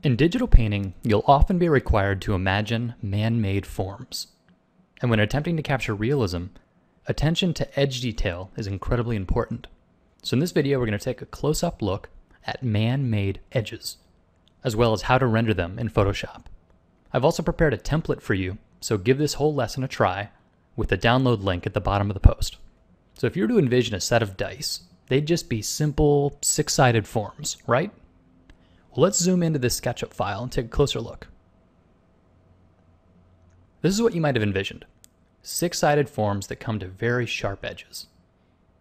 In digital painting, you'll often be required to imagine man-made forms. And when attempting to capture realism, attention to edge detail is incredibly important. So in this video, we're going to take a close-up look at man-made edges, as well as how to render them in Photoshop. I've also prepared a template for you, so give this whole lesson a try with the download link at the bottom of the post. So if you were to envision a set of dice, they'd just be simple six-sided forms, right? Well, let's zoom into this SketchUp file and take a closer look. This is what you might have envisioned. Six-sided forms that come to very sharp edges.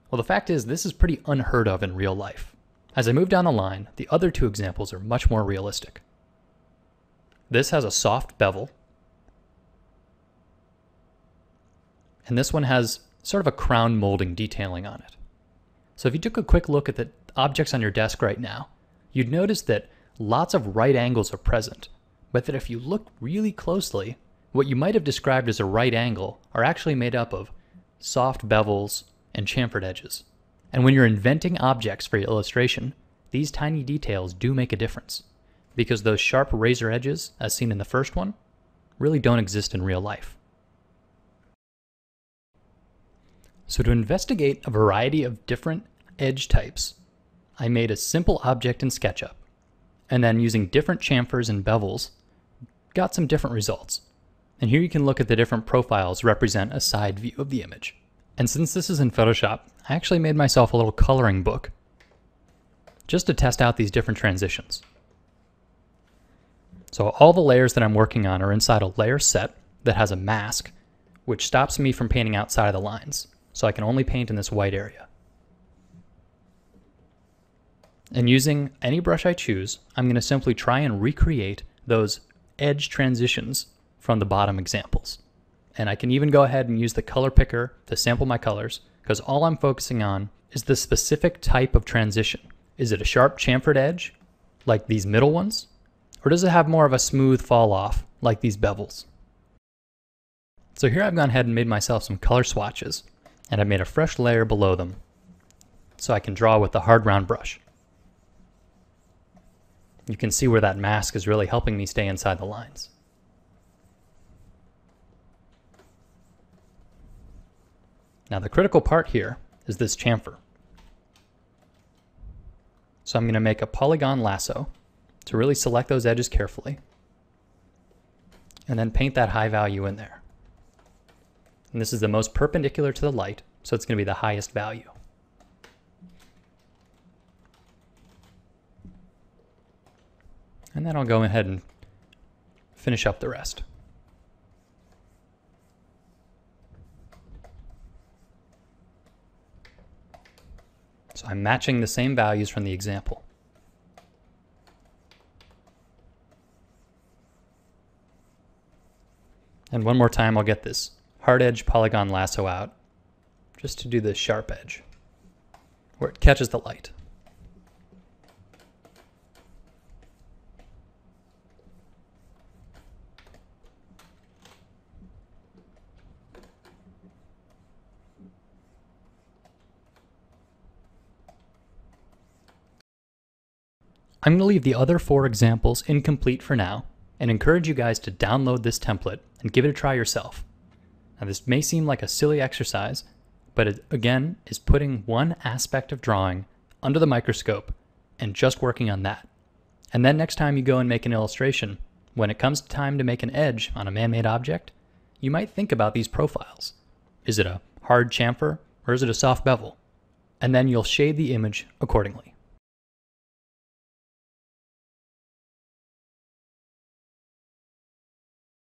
Well, the fact is, this is pretty unheard of in real life. As I move down the line, the other two examples are much more realistic. This has a soft bevel, and this one has sort of a crown molding detailing on it. So if you took a quick look at the objects on your desk right now, you'd notice that lots of right angles are present, but that if you look really closely, what you might have described as a right angle are actually made up of soft bevels and chamfered edges. And when you're inventing objects for your illustration, these tiny details do make a difference, because those sharp razor edges, as seen in the first one, really don't exist in real life. So to investigate a variety of different edge types, I made a simple object in SketchUp, and then using different chamfers and bevels, got some different results. And here you can look at the different profiles represent a side view of the image. And since this is in Photoshop, I actually made myself a little coloring book just to test out these different transitions. So all the layers that I'm working on are inside a layer set that has a mask, which stops me from painting outside of the lines. So I can only paint in this white area. And using any brush I choose, I'm going to simply try and recreate those edge transitions from the bottom examples. And I can even go ahead and use the color picker to sample my colors, because all I'm focusing on is the specific type of transition. Is it a sharp chamfered edge, like these middle ones? Or does it have more of a smooth fall off, like these bevels? So here I've gone ahead and made myself some color swatches, and I've made a fresh layer below them so I can draw with the hard round brush. You can see where that mask is really helping me stay inside the lines. Now the critical part here is this chamfer. So I'm going to make a polygon lasso to really select those edges carefully, and then paint that high value in there. And this is the most perpendicular to the light, so it's going to be the highest value. And then I'll go ahead and finish up the rest. So I'm matching the same values from the example. And one more time I'll get this hard edge polygon lasso out just to do the sharp edge where it catches the light. I'm going to leave the other 4 examples incomplete for now and encourage you guys to download this template and give it a try yourself. Now this may seem like a silly exercise, but it again is putting one aspect of drawing under the microscope and just working on that. And then next time you go and make an illustration, when it comes time to make an edge on a man-made object, you might think about these profiles. Is it a hard chamfer or is it a soft bevel? And then you'll shade the image accordingly.